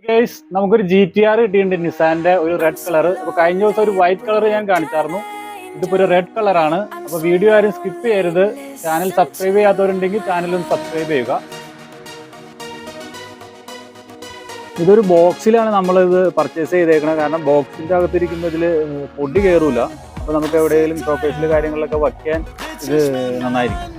Guys നമുക്കൊരു GTR കിട്ടിയിട്ടുണ്ട് നിസാന്റെ ഒരു റെഡ് കളർ. അപ്പൊ കഴിഞ്ഞ ദിവസം ഒരു വൈറ്റ് കളർ ഞാൻ കാണിച്ചായിരുന്നു. ഇതിപ്പോ ഒരു റെഡ് കളറാണ്. അപ്പൊ വീഡിയോ ആരും സ്കിപ്പ് ചെയ്യരുത്. ചാനൽ സബ്സ്ക്രൈബ് ചെയ്യാത്തവരുണ്ടെങ്കിൽ ചാനൽ ഒന്ന് സബ്സ്ക്രൈബ് ചെയ്യുക. ഇതൊരു ബോക്സിലാണ് നമ്മളിത് പർച്ചേസ് ചെയ്തേക്കുന്നത്. കാരണം ബോക്സിന്റെ അകത്തിരിക്കുമ്പോൾ ഇതിൽ പൊടി കയറൂല. അപ്പൊ നമുക്ക് എവിടെയെങ്കിലും ഷോക്കേസിൽ കാര്യങ്ങളിലൊക്കെ വയ്ക്കാൻ ഇത് നന്നായിരിക്കും.